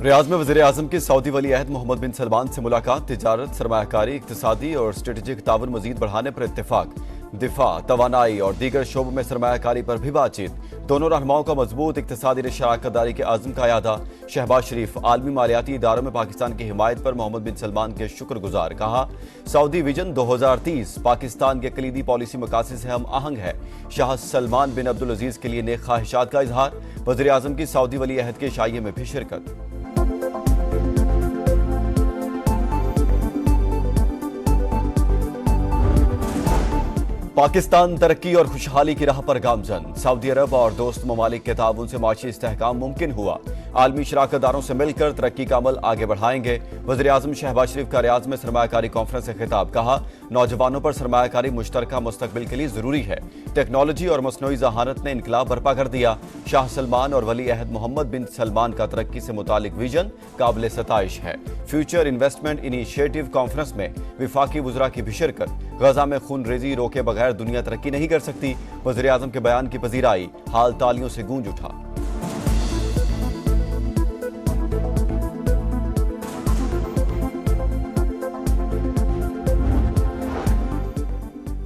Riyadh में वज़ीर आज़म की सऊदी वली अहद मोहम्मद बिन सलमान से मुलाकात। तिजारत, सरमायाकारी, इक्तिसादी और स्ट्रेटेजिक ताउन मजीद बढ़ाने पर इत्तेफाक। दिफा, तवानाई और दीगर शोबों में सरमायाकारी पर भी बातचीत। दोनों रहनुमाओं का मजबूत इक्तिसादी शराकत दारी के आज़म का यादा। शहबाज शरीफ आलमी मालियाती इदारों में पाकिस्तान की हिमायत पर मोहम्मद बिन सलमान के शुक्रगुजार। कहा, सऊदी विजन 2030 पाकिस्तान के कलीदी पॉलिसी मकासद से हम आहंग है। शाह सलमान बिन अब्दुल अजीज के लिए नेक ख्वाहिशात का इजहार। वज़ीर आज़म की सऊदी वली अहद के शाइये में भी शिरकत। पाकिस्तान तरक्की और खुशहाली की राह पर गामजन। सऊदी अरब और दोस्त ममालिक के ताउन से माशी इस्तेहकाम मुमकिन हुआ। आलमी शराकतदारों से मिलकर तरक्की का अमल आगे बढ़ाएंगे। वज़ीर आज़म शहबाज शरीफ का रियाद में सरमायाकारी कॉन्फ्रेंस से खिताब। कहा, नौजवानों पर सरमायाकारी मुश्तरका मुस्तकबिल के लिए जरूरी है। टेक्नोलॉजी और मसनूई जहानत ने इनकलाब बर्पा कर दिया। शाह सलमान और वली अहद मोहम्मद बिन सलमान का तरक्की से मुतालिक विजन काबिल सताइश है। फ्यूचर इन्वेस्टमेंट इनिशिएटिव कॉन्फ्रेंस में विफाकी वज़रा की भी शिरकत। गजा में खून रेजी रोके बगैर दुनिया तरक्की नहीं कर सकती। वज़ीर आज़म के बयान की पजीराई, हाल तालियों से गूंज उठा।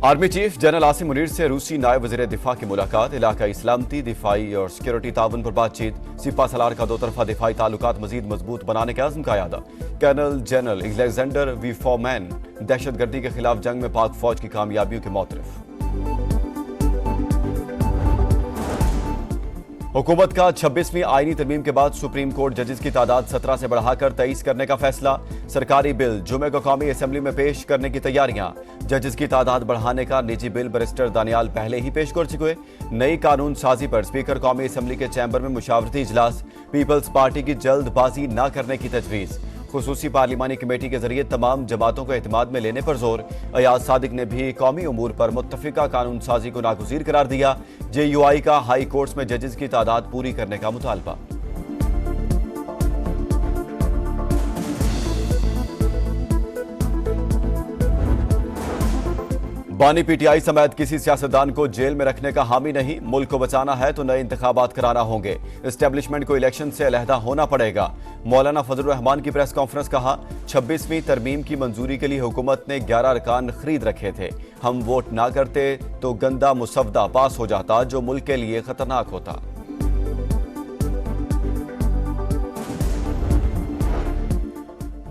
Army chief general Asim Munir से रूसी नायब वज़ीर दिफा की मुलाकात। इलाकाई सलामती, दिफाई और सिक्योरिटी ताउन पर बातचीत। सिपा सलार का दो तरफा दिफाई ताल्लुकात मजीद मजबूत बनाने के आज़म का यादा। Colonel general Alexander V Fomin दहशतगर्दी के खिलाफ जंग में पाक फौज की कामयाबियों के मोतरफ। हुकूमत का 26वीं आईनी तरमीम के बाद सुप्रीम कोर्ट जजेस की तादाद 17 से बढ़ाकर 23 करने का फैसला। सरकारी बिल जुमे को कौमी असम्बली में पेश करने की तैयारियां। जजेस की तादाद बढ़ाने का निजी बिल बैरिस्टर दानियाल पहले ही पेश कर चुके। नई कानून साजी पर स्पीकर कौमी असम्बली के चैम्बर में मुशावरती इजलास। पीपल्स पार्टी की जल्दबाजी न करने की तजवीज़। खुसूसी पार्लिमानी कमेटी के जरिए तमाम जमातों को एतमाद में लेने पर जोर। अयाज सादिक ने भी कौमी उमूर पर मुत्तफिका कानून साजी को नागुज़ीर करार दिया। JUI का हाई कोर्ट्स में जजेस की तादाद पूरी करने का मुतालबा। बानी PTI समेत किसी सियासतदान को जेल में रखने का हामी नहीं। मुल्क को बचाना है तो नए इंतखाबात कराना होंगे। एस्टेब्लिशमेंट को इलेक्शन से अलहदा होना पड़ेगा। मौलाना फजलुर रहमान की प्रेस कॉन्फ्रेंस। कहा, 26वीं तरमीम की मंजूरी के लिए हुकूमत ने 11 अरकान खरीद रखे थे। हम वोट ना करते तो गंदा मुसवदा पास हो जाता जो मुल्क के लिए खतरनाक होता।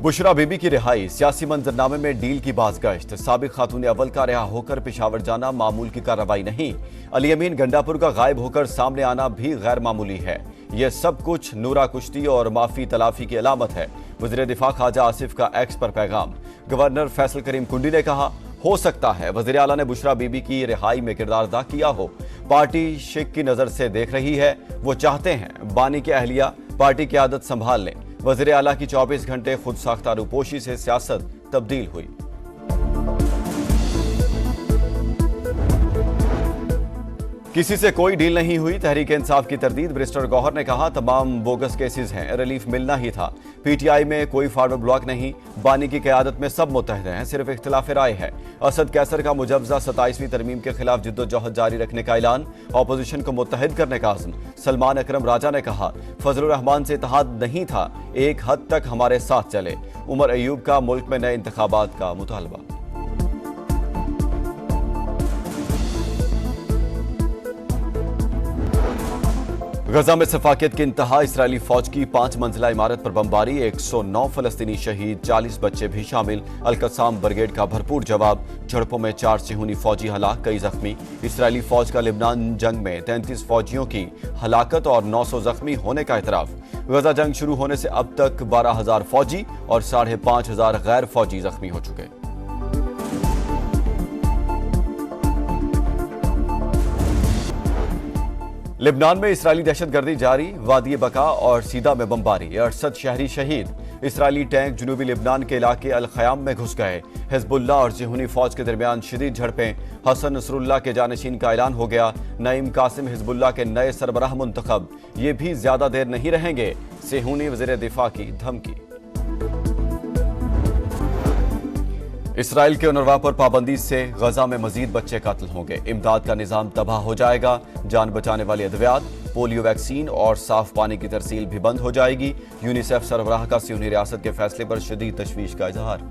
बुशरा बीबी की रिहाई। सियासी मंजरनामे में डील की बाज़गश्त। साबिक खातून अव्वल का रिहा होकर पेशावर जाना मामूल की कार्रवाई नहीं। अली अमीन गंडापुर का गायब होकर सामने आना भी गैर मामूली है। यह सब कुछ नूरा कुश्ती और माफी तलाफी की अलामत है। वज़ीर दिफा ख्वाजा आसिफ का एक्स पर पैगाम। गवर्नर फैसल करीम कुंडी ने कहा, हो सकता है वज़ीर आला ने बुशरा बीबी की रिहाई में किरदार अदा किया हो। पार्टी शिक की नजर से देख रही है। वो चाहते हैं बानी की अहलिया पार्टी की आदत संभाल लें। वज़ीर आला की 24 घंटे खुद साख्ता रूपोशी से सियासत तब्दील हुई। किसी से कोई डील नहीं हुई। तहरीक इंसाफ की तरदीद। बैरिस्टर गौहर ने कहा, तमाम बोगस केसेस हैं, रिलीफ मिलना ही था। PTI में कोई फॉरवर्ड ब्लॉक नहीं। बानी की क़यादत में सब मुत्तहद हैं, सिर्फ इख्तिलाफ राय है। असद कैसर का मुजवजा 27वीं तरमीम के खिलाफ जिद्दोजहद जारी रखने का ऐलान। ऑपोजिशन को मुत्तहद करने का आज़म। सलमान अकरम राजा ने कहा, फजलुर रहमान से इत्तेहाद नहीं था, एक हद तक हमारे साथ चले। उमर अयूब का मुल्क में नए इंतखाबात का मुतालबा। गजा में सफाकियत की इंतहा। इसराइली फौज की 5 मंजिला इमारत पर बमबारी। 109 फलस्तीनी शहीद, 40 बच्चे भी शामिल। अल-कसाम ब्रिगेड का भरपूर जवाब। झड़पों में 4 सिहूनी फौजी हलाक, कई जख्मी। इसराइली फौज का लिबनान जंग में 33 फौजियों की हलाकत और 900 जख्मी होने का एतराफ। गजा जंग शुरू होने से अब तक 12,000 फौजी और 5,500 गैर फौजी जख्मी हो चुके। लिबनान में इसराइली दहशतगर्दी जारी। वादी बका और सीदा में बमबारी। 68 शहरी शहीद। इसराइली टैंक जनूबी लिबनान के इलाके अल ख़याम में घुस गए। हिज़्बुल्लाह और सिहूनी फौज के दरमियान शदीद झड़पें। हसन नसरुल्लाह के जानशीन का ऐलान हो गया। नईम कासिम हिज़्बुल्लाह के नए सरबराह मुंतखब। ये भी ज्यादा देर नहीं रहेंगे। सिहूनी वज़ीर दिफा की धमकी। इसराइल के उनरवा पर पाबंदी से गजा में मजीद बच्चे कत्ल होंगे। इमदाद का निजाम तबाह हो जाएगा। जान बचाने वाली अद्वियात पोलियो वैक्सीन और साफ पानी की तरसील भी बंद हो जाएगी। यूनिसेफ सरबराह का सियूनी रियासत के फैसले पर शदीद तशवीश का इजहार।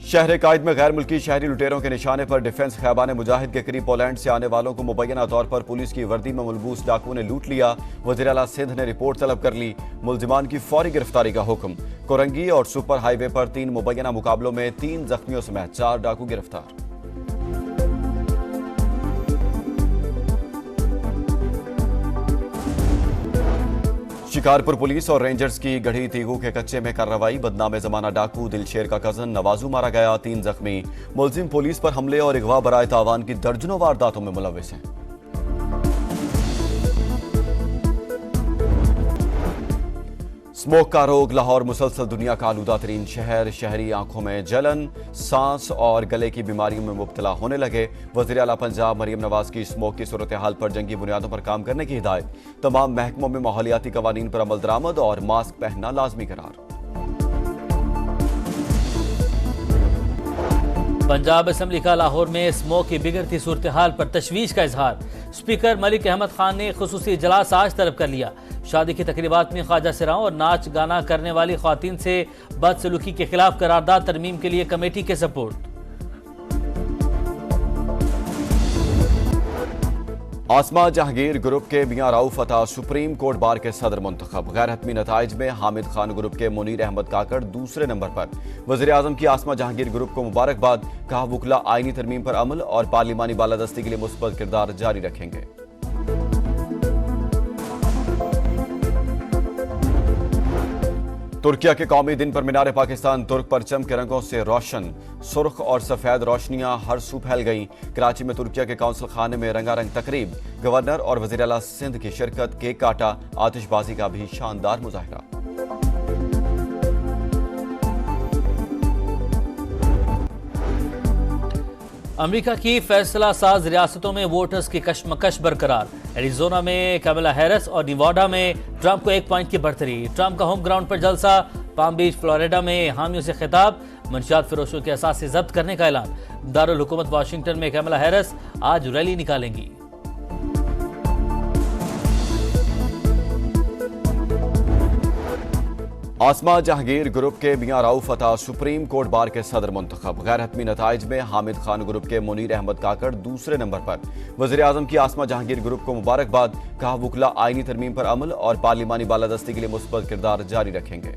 शहर कायद में गैर मुल्की शहरी लुटेरों के निशाने पर डिफेंस खैबान मुजाहिद के करीब पोलैंड से आने वालों को मुबैना तौर पर पुलिस की वर्दी में मुलबूस डाकुओं ने लूट लिया। वज़ीर आला सिंध ने रिपोर्ट तलब कर ली। मुलजिमान की फौरी गिरफ्तारी का हुक्म। कोरंगी और सुपर हाईवे पर 3 मुबैना मुकाबलों में 3 जख्मियों समेत 4 डाकू गिरफ्तार। शिकारपुर पुलिस और रेंजर्स की गढ़ी तीगू के कच्चे में कार्रवाई। बदनाम जमाना डाकू दिलशेर का कजन नवाजू मारा गया, 3 जख्मी। मुलजिम पुलिस पर हमले और अगवा बराए तावान की दर्जनों वारदातों में मुलविस हैं। स्मोक का रोग। लाहौर मुसलसल दुनिया का आलूदा तरीन शहर। शहरी आंखों में जलन, सांस और गले की बीमारियों में मुब्तला होने लगे। वज़ीर आला पंजाब मरियम नवाज की स्मोक की सूरत हाल पर जंगी बुनियादों पर काम करने की हिदायत। तमाम महकमों में माहौलियाती कवानीन पर अमल दरामद और मास्क पहनना लाजमी करार। पंजाब असम्बली का लाहौर में स्मोक की बिगड़ती सूरत हाल पर तशवीश का इजहार। स्पीकर मलिक अहमद खान ने खुसूसी इजलास आज तलब कर लिया। शादी की तकरीबात में ख्वाजा सिराओं और नाच गाना करने वाली ख्वातीन से बदसलूकी के खिलाफ करारदाद तरमीम के लिए कमेटी के सपोर्ट। आसमा जहांगीर ग्रुप के मियां राउफ अता सुप्रीम कोर्ट बार के सदर मुंतखब। गैर हतमी नताइज में हामिद खान ग्रुप के मुनीर अहमद काकड़ दूसरे नंबर पर। वज़ीर आज़म की आसमा जहांगीर ग्रुप को मुबारकबाद। कहा वुकला आईनी तरमीम पर अमल और पार्लिमानी बालादस्ती के लिए मुस्बत किरदार जारी रखेंगे। तुर्किया के कौमी दिन पर मीनार पाकिस्तान तुर्क परचम के रंगों से रोशन। सुर्ख और सफेद रोशनियां हर सू फैल गईं। कराची में तुर्किया के काउंसिल खाने में रंगारंग तकरीब। गवर्नर और वज़ीर आला सिंध की शिरकत। केक काटा। आतिशबाजी का भी शानदार मुजाहरा। अमेरिका की फैसला साज रियासतों में वोटर्स की कशमकश बरकरार। एरिजोना में कमला हैरिस और निवाडा में ट्रंप को 1 पॉइंट की बढ़तरी। ट्रंप का होम ग्राउंड पर जलसा। पाम बीच फ्लोरिडा में हामियों से खिताब। मंशियात फरोशों के असासे जब्त करने का ऐलान। दारुल हुकूमत वाशिंगटन में कमला हैरिस आज रैली निकालेंगी। आसमा जहांगीर ग्रुप के मियां राउफ अता सुप्रीम कोर्ट बार के सदर मुंतखब। गैर हतमी नताइज में हामिद खान ग्रुप के मुनीर अहमद काकड़ दूसरे नंबर पर। वज़ीर आज़म की आसमा जहांगीर ग्रुप को मुबारकबाद। कहा वुकला आईनी तरमीम पर अमल और पार्लिमानी बालादस्ती के लिए मुस्बत किरदार जारी रखेंगे।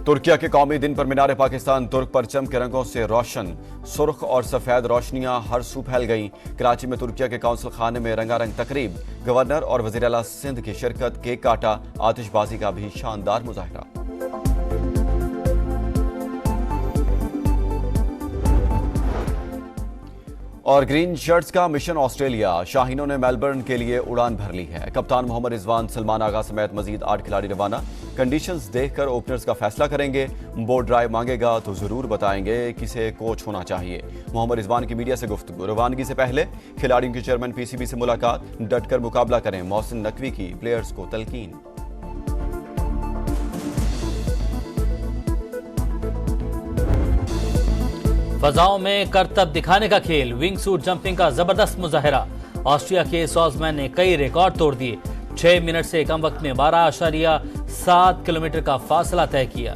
तुर्किया के कौमी दिन पर मीनार पाकिस्तान तुर्क परचम के रंगों से रोशन। सुर्ख और सफेद रोशनियां हर सू फैल गईं। कराची में तुर्किया के काउंसिल खाने में रंगारंग तकरीब। गवर्नर और वज़ीर आला सिंध की शिरकत। केक काटा। आतिशबाजी का भी शानदार मुजाहरा। और ग्रीन शर्ट्स का मिशन ऑस्ट्रेलिया। शाहीनों ने मेलबर्न के लिए उड़ान भर ली है। कप्तान मोहम्मद रिजवान, सलमान आगा समेत मजीद 8 खिलाड़ी रवाना। कंडीशंस देखकर ओपनर्स का फैसला करेंगे। बोर्ड ड्राइव मांगेगा तो जरूर बताएंगे किसे कोच होना चाहिए। मोहम्मद रिजवान की मीडिया से गुफ्तगू। रवानगी से पहले खिलाड़ियों के चेयरमैन पीसीबी से मुलाकात। डटकर मुकाबला करें, मोहसिन नकवी की प्लेयर्स को तलकीन। फजाओं में करतब दिखाने का खेल। विंग सूट जंपिंग का जबरदस्त मुजाहरा। ऑस्ट्रिया के सॉल्जमैन ने कई रिकॉर्ड तोड़ दिए। 6 मिनट से कम वक्त में 12.7 किलोमीटर का फासला तय किया।